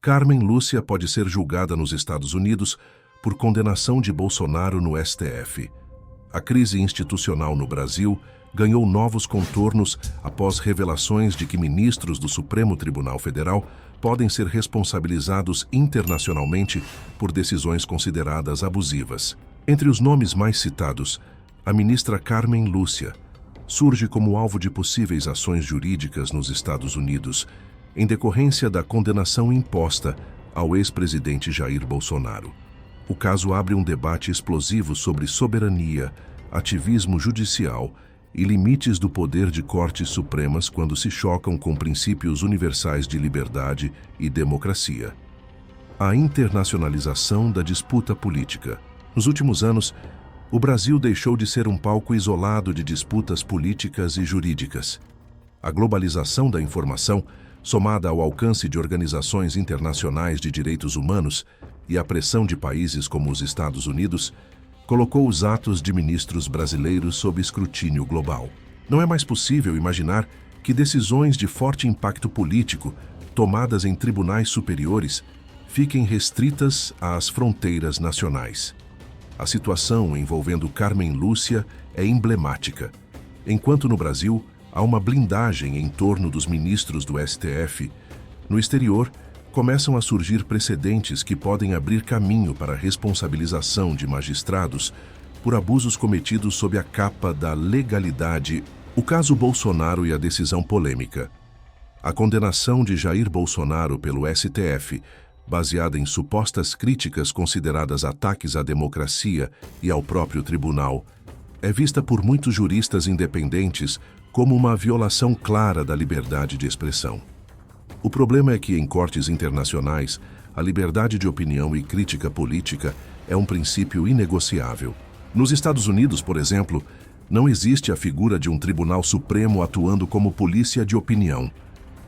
Carmen Lúcia pode ser julgada nos Estados Unidos por condenação de Bolsonaro no STF. A crise institucional no Brasil ganhou novos contornos após revelações de que ministros do Supremo Tribunal Federal podem ser responsabilizados internacionalmente por decisões consideradas abusivas. Entre os nomes mais citados, a ministra Carmen Lúcia surge como alvo de possíveis ações jurídicas nos Estados Unidos, em decorrência da condenação imposta ao ex-presidente Jair Bolsonaro. O caso abre um debate explosivo sobre soberania, ativismo judicial e limites do poder de cortes supremas quando se chocam com princípios universais de liberdade e democracia. A internacionalização da disputa política. Nos últimos anos, o Brasil deixou de ser um palco isolado de disputas políticas e jurídicas. A globalização da informação, somada ao alcance de organizações internacionais de direitos humanos e à pressão de países como os Estados Unidos, colocou os atos de ministros brasileiros sob escrutínio global. Não é mais possível imaginar que decisões de forte impacto político, tomadas em tribunais superiores, fiquem restritas às fronteiras nacionais. A situação envolvendo Carmen Lúcia é emblemática. Enquanto no Brasil há uma blindagem em torno dos ministros do STF, no exterior começam a surgir precedentes que podem abrir caminho para a responsabilização de magistrados por abusos cometidos sob a capa da legalidade. O caso Bolsonaro e a decisão polêmica. A condenação de Jair Bolsonaro pelo STF, baseada em supostas críticas consideradas ataques à democracia e ao próprio tribunal, é vista por muitos juristas independentes como uma violação clara da liberdade de expressão. O problema é que, em cortes internacionais, a liberdade de opinião e crítica política é um princípio inegociável. Nos Estados Unidos, por exemplo, não existe a figura de um Tribunal Supremo atuando como polícia de opinião.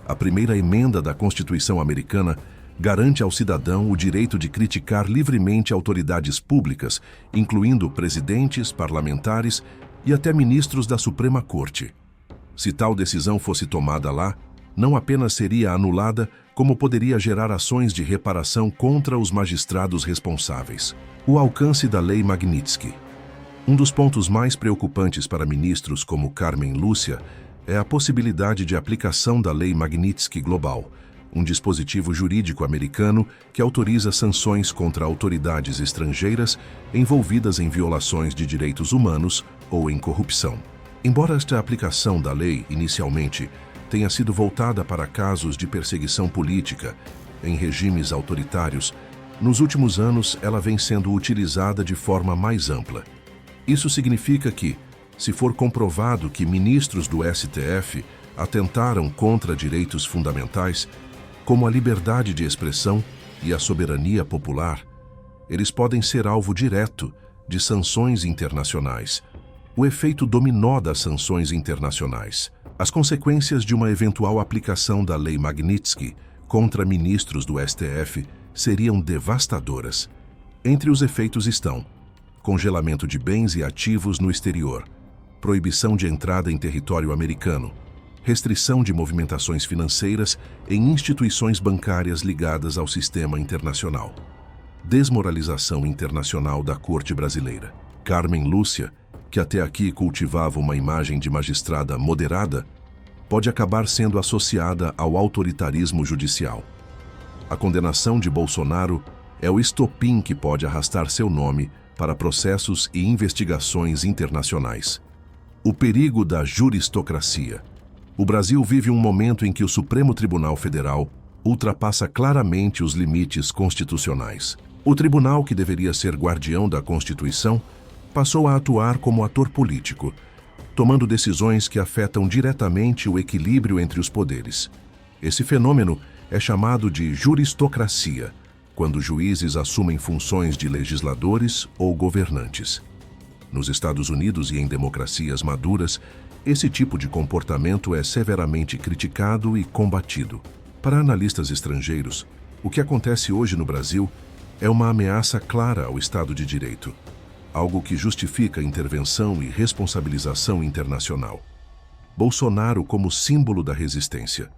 A primeira emenda da Constituição americana garante ao cidadão o direito de criticar livremente autoridades públicas, incluindo presidentes, parlamentares e até ministros da Suprema Corte. Se tal decisão fosse tomada lá, não apenas seria anulada, como poderia gerar ações de reparação contra os magistrados responsáveis. O alcance da Lei Magnitsky. Um dos pontos mais preocupantes para ministros como Carmen Lúcia é a possibilidade de aplicação da Lei Magnitsky Global, um dispositivo jurídico americano que autoriza sanções contra autoridades estrangeiras envolvidas em violações de direitos humanos ou em corrupção. Embora esta aplicação da lei, inicialmente, tenha sido voltada para casos de perseguição política em regimes autoritários, nos últimos anos ela vem sendo utilizada de forma mais ampla. Isso significa que, se for comprovado que ministros do STF atentaram contra direitos fundamentais, como a liberdade de expressão e a soberania popular, eles podem ser alvo direto de sanções internacionais. O efeito dominó das sanções internacionais. As consequências de uma eventual aplicação da Lei Magnitsky contra ministros do STF seriam devastadoras. Entre os efeitos estão congelamento de bens e ativos no exterior, proibição de entrada em território americano, restrição de movimentações financeiras em instituições bancárias ligadas ao sistema internacional, desmoralização internacional da Corte Brasileira. Carmen Lúcia, que até aqui cultivava uma imagem de magistrada moderada, pode acabar sendo associada ao autoritarismo judicial. A condenação de Bolsonaro é o estopim que pode arrastar seu nome para processos e investigações internacionais. O perigo da juristocracia. O Brasil vive um momento em que o Supremo Tribunal Federal ultrapassa claramente os limites constitucionais. O tribunal, que deveria ser guardião da Constituição, passou a atuar como ator político, tomando decisões que afetam diretamente o equilíbrio entre os poderes. Esse fenômeno é chamado de juristocracia, quando juízes assumem funções de legisladores ou governantes. Nos Estados Unidos e em democracias maduras, esse tipo de comportamento é severamente criticado e combatido. Para analistas estrangeiros, o que acontece hoje no Brasil é uma ameaça clara ao Estado de Direito, algo que justifica intervenção e responsabilização internacional. Bolsonaro como símbolo da resistência.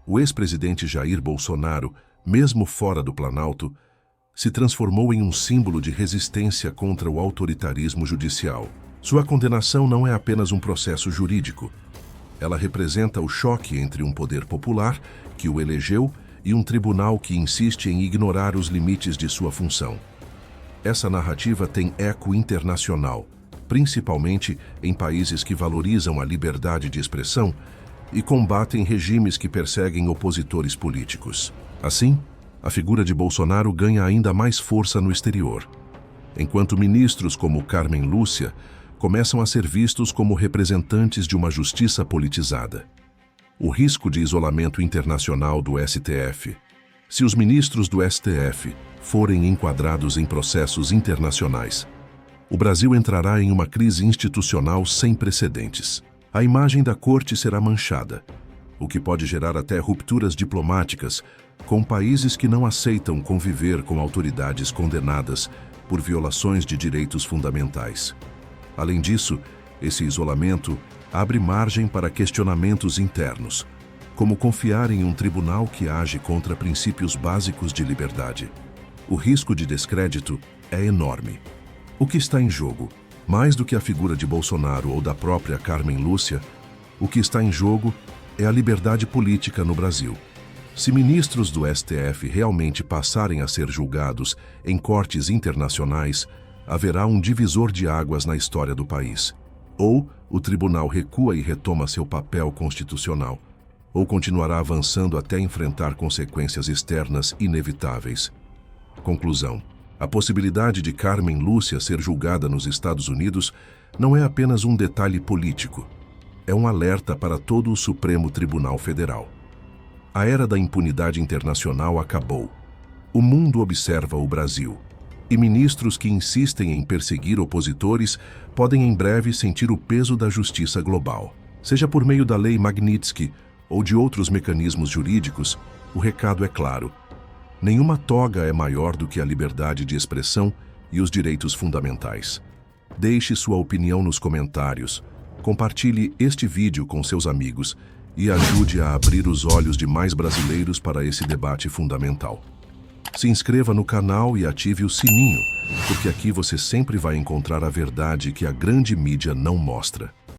O ex-presidente Jair Bolsonaro, mesmo fora do Planalto, se transformou em um símbolo de resistência contra o autoritarismo judicial. Sua condenação não é apenas um processo jurídico. Ela representa o choque entre um poder popular, que o elegeu, e um tribunal que insiste em ignorar os limites de sua função. Essa narrativa tem eco internacional, principalmente em países que valorizam a liberdade de expressão e combatem regimes que perseguem opositores políticos. Assim, a figura de Bolsonaro ganha ainda mais força no exterior, enquanto ministros como Carmen Lúcia começam a ser vistos como representantes de uma justiça politizada. O risco de isolamento internacional do STF. Se os ministros do STF forem enquadrados em processos internacionais, o Brasil entrará em uma crise institucional sem precedentes. A imagem da corte será manchada, o que pode gerar até rupturas diplomáticas com países que não aceitam conviver com autoridades condenadas por violações de direitos fundamentais. Além disso, esse isolamento abre margem para questionamentos internos, como confiar em um tribunal que age contra princípios básicos de liberdade. O risco de descrédito é enorme. O que está em jogo? Mais do que a figura de Bolsonaro ou da própria Carmen Lúcia, o que está em jogo é a liberdade política no Brasil. Se ministros do STF realmente passarem a ser julgados em cortes internacionais, haverá um divisor de águas na história do país. Ou o tribunal recua e retoma seu papel constitucional, ou continuará avançando até enfrentar consequências externas inevitáveis. Conclusão: a possibilidade de Carmen Lúcia ser julgada nos Estados Unidos não é apenas um detalhe político, é um alerta para todo o Supremo Tribunal Federal. A era da impunidade internacional acabou. O mundo observa o Brasil, e ministros que insistem em perseguir opositores podem em breve sentir o peso da justiça global. Seja por meio da Lei Magnitsky ou de outros mecanismos jurídicos, o recado é claro: nenhuma toga é maior do que a liberdade de expressão e os direitos fundamentais. Deixe sua opinião nos comentários, compartilhe este vídeo com seus amigos e ajude a abrir os olhos de mais brasileiros para esse debate fundamental. Se inscreva no canal e ative o sininho, porque aqui você sempre vai encontrar a verdade que a grande mídia não mostra.